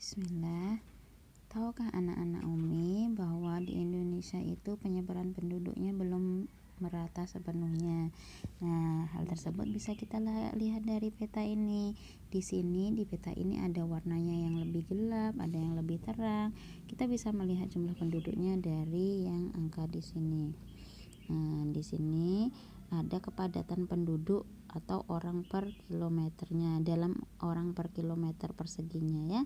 Bismillah. Tahukah anak-anak Umi bahwa di Indonesia itu penyebaran penduduknya belum merata sepenuhnya. Nah, hal tersebut bisa kita lihat dari peta ini. Di sini di peta ini ada warnanya yang lebih gelap, ada yang lebih terang. Kita bisa melihat jumlah penduduknya dari yang angka di sini. Nah, di sini ada kepadatan penduduk atau orang per kilometernya dalam orang per kilometer perseginya ya.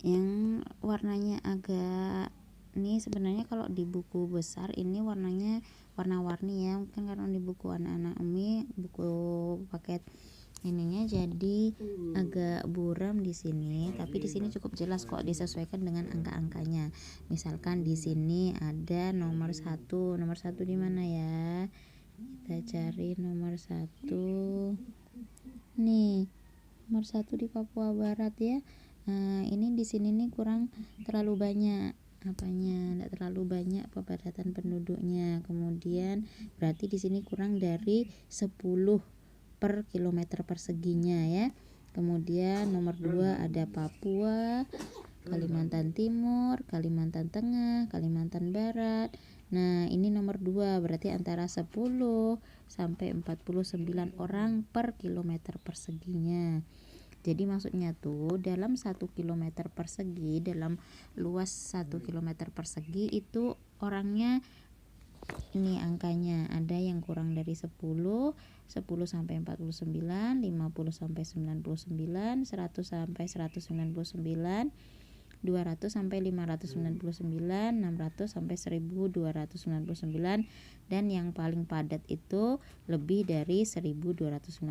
Yang warnanya agak ini sebenarnya kalau di buku besar ini warnanya warna-warni ya, mungkin karena di buku anak-anak Umi buku paket ininya jadi agak buram di sini, tapi di sini cukup jelas kok disesuaikan dengan angka-angkanya. Misalkan di sini ada nomor 1 di mana ya, kita cari nomor 1 nih, nomor 1 di Papua Barat ya. Nah, ini di sini nih kurang terlalu banyak apanya, tidak terlalu banyak kepadatan penduduknya. Kemudian berarti di sini kurang dari 10 per kilometer perseginya ya. Kemudian nomor 2 ada Papua, Kalimantan Timur, Kalimantan Tengah, Kalimantan Barat. Nah, ini nomor 2 berarti antara 10 sampai 49 orang per kilometer perseginya. Jadi maksudnya tuh dalam 1 kilometer persegi, dalam luas 1 kilometer persegi itu orangnya ini angkanya ada yang kurang dari 10 sampai 49, 50 sampai 99, 100 sampai 199, 200 sampai 599, 600 sampai 1299, dan yang paling padat itu lebih dari 1299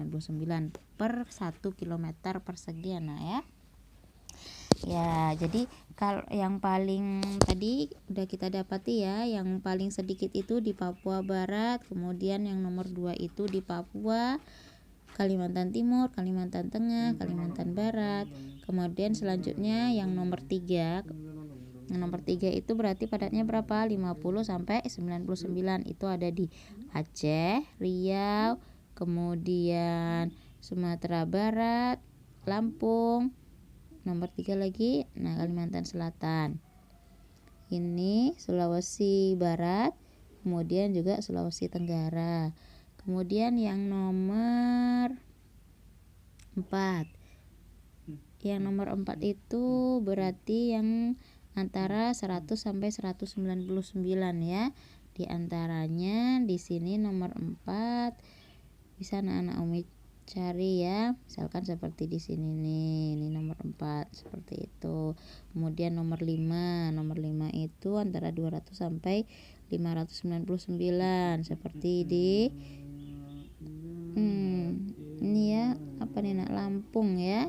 per 1 kilometer persegi ya. Ya, jadi kalau yang paling tadi udah kita dapati ya, yang paling sedikit itu di Papua Barat, kemudian yang nomor 2 itu di Papua, Kalimantan Timur, Kalimantan Tengah, Kalimantan Barat. Kemudian selanjutnya yang nomor 3. Yang nomor 3 itu berarti padatnya berapa? 50 sampai 99. Itu ada di Aceh, Riau, kemudian Sumatera Barat, Lampung. Nomor 3 lagi, nah Kalimantan Selatan. Ini Sulawesi Barat, kemudian juga Sulawesi Tenggara. Kemudian yang nomor 4. Yang nomor 4 itu berarti yang antara 100 sampai 199 ya. Di antaranya di sini nomor 4 bisa anak-anak Umi cari ya. Misalkan seperti di sini nih, ini nomor 4 seperti itu. Kemudian nomor 5 itu antara 200 sampai 599 seperti di ini ya, apa nih nak, Lampung ya.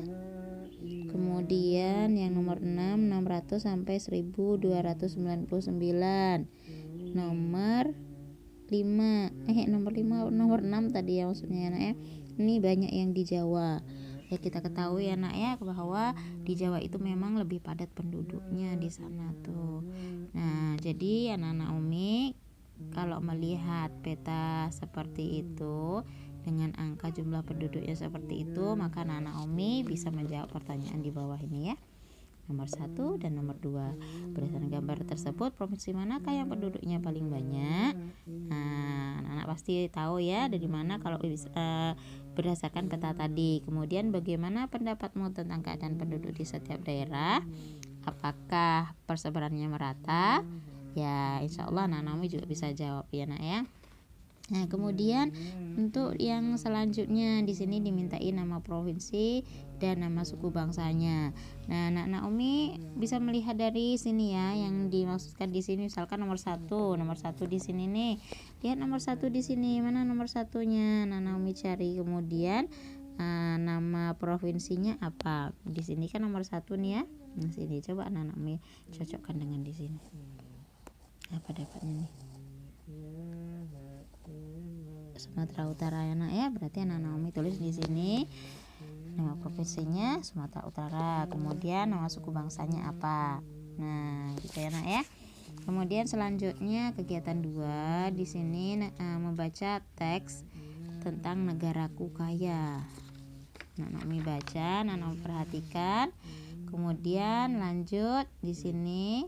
Kemudian yang nomor 6 600 sampai 1299. Nomor 6 tadi ya maksudnya anak ya. Ini banyak yang di Jawa. Ya kita ketahui anak ya bahwa di Jawa itu memang lebih padat penduduknya di sana tuh. Nah, jadi anak-anak Umi kalau melihat peta seperti itu dengan angka jumlah penduduknya seperti itu, maka anak-anak Umi bisa menjawab pertanyaan di bawah ini ya. Nomor 1 dan nomor 2. Berdasarkan gambar tersebut, provinsi manakah yang penduduknya paling banyak? Nah, anak-anak pasti tahu ya dari mana kalau berdasarkan peta tadi. Kemudian bagaimana pendapatmu tentang keadaan penduduk di setiap daerah? Apakah persebarannya merata? Ya, insya Allah anak-anak Umi juga bisa jawab ya nak ya. Nah, kemudian untuk yang selanjutnya di sini dimintai nama provinsi dan nama suku bangsanya. Nah, anak-anak Umi bisa melihat dari sini ya, yang dimaksudkan di sini misalkan nomor 1 di sini nih. Lihat nomor 1 di sini, mana nomor 1-nya? Anak-anak Umi cari, kemudian nama provinsinya apa? Di sini kan nomor 1 nih ya. Nah, sini coba anak-anak Umi cocokkan dengan di sini. Apa dapatnya nih? Sumatera Utara ya nak ya, berarti anak-anak Umi tulis di sini nama provinsinya Sumatera Utara, kemudian nama suku bangsanya apa. Nah, gitu ya nak ya. Kemudian selanjutnya kegiatan 2 di sini membaca teks tentang negaraku kaya. Anak Umi baca, anak Umi perhatikan. Kemudian lanjut di sini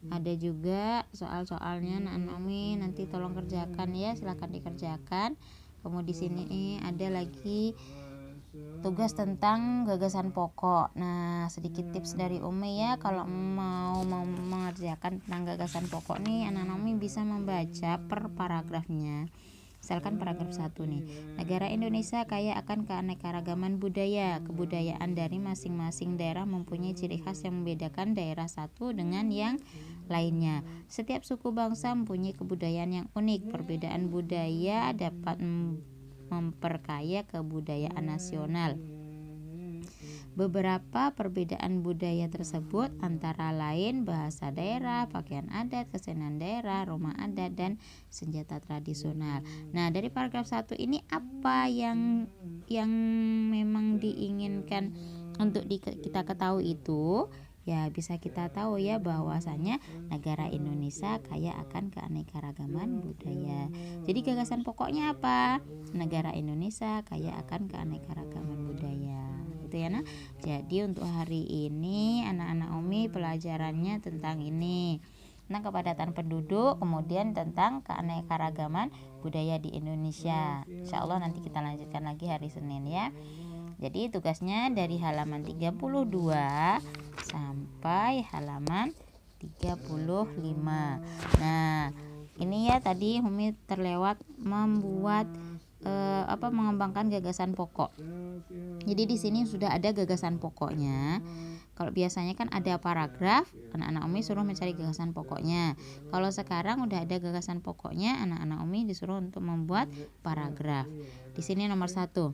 ada juga soal-soalnya anak Umi, nanti tolong kerjakan ya, silahkan dikerjakan. Kemudian di sini ada lagi tugas tentang gagasan pokok. Nah, sedikit tips dari Umi ya, kalau mau mengerjakan tentang gagasan pokok nih, anak Umi bisa membaca per paragrafnya. Misalkan paragraf 1 nih. Negara Indonesia kaya akan keanekaragaman budaya. Kebudayaan dari masing-masing daerah mempunyai ciri khas yang membedakan daerah satu dengan yang lainnya. Setiap suku bangsa mempunyai kebudayaan yang unik. Perbedaan budaya dapat memperkaya kebudayaan nasional. Beberapa perbedaan budaya tersebut antara lain bahasa daerah, pakaian adat, kesenian daerah, rumah adat, dan senjata tradisional. Nah, dari paragraf 1 ini apa yang memang diinginkan untuk kita ketahui itu? Ya, bisa kita tahu ya bahwasanya negara Indonesia kaya akan keanekaragaman budaya. Jadi gagasan pokoknya apa? Negara Indonesia kaya akan keanekaragaman budaya. Gitu ya, nah. Jadi untuk hari ini anak-anak Umi pelajarannya tentang ini, tentang kepadatan penduduk, kemudian tentang keanekaragaman budaya di Indonesia. Insya Allah nanti kita lanjutkan lagi hari Senin ya. Jadi tugasnya dari halaman 32 sampai halaman 35. Nah, ini ya tadi Umi terlewat membuat mengembangkan gagasan pokok. Jadi di sini sudah ada gagasan pokoknya. Kalau biasanya kan ada paragraf, anak-anak Umi suruh mencari gagasan pokoknya. Kalau sekarang udah ada gagasan pokoknya, anak-anak Umi disuruh untuk membuat paragraf. Di sini nomor 1.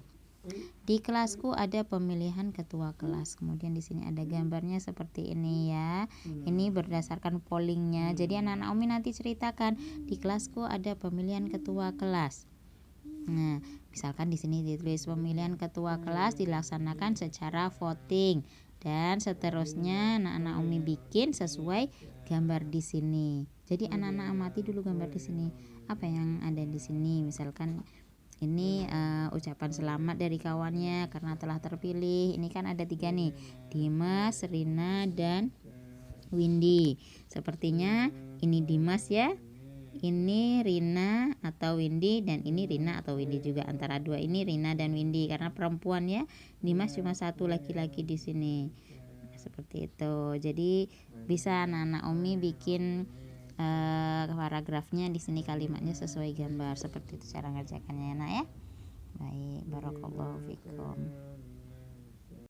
Di kelasku ada pemilihan ketua kelas. Kemudian di sini ada gambarnya seperti ini ya. Ini berdasarkan pollingnya. Jadi anak-anak Umi nanti ceritakan di kelasku ada pemilihan ketua kelas. Nah, misalkan di sini ditulis pemilihan ketua kelas dilaksanakan secara voting dan seterusnya anak-anak Umi bikin sesuai gambar di sini. Jadi anak-anak amati dulu gambar di sini. Apa yang ada di sini? Misalkan ini ucapan selamat dari kawannya karena telah terpilih. Ini kan ada 3 nih, Dimas, Rina, dan Windy. Sepertinya ini Dimas ya, ini Rina atau Windy, dan ini Rina atau Windy juga. Antara 2 ini Rina dan Windy karena perempuan ya. Dimas cuma 1 laki-laki di sini. Seperti itu. Jadi bisa anak-anak Umi bikin paragrafnya di sini kalimatnya sesuai gambar. Seperti itu cara ngerjakannya ya, Nak ya. Baik, barakallahu fikum.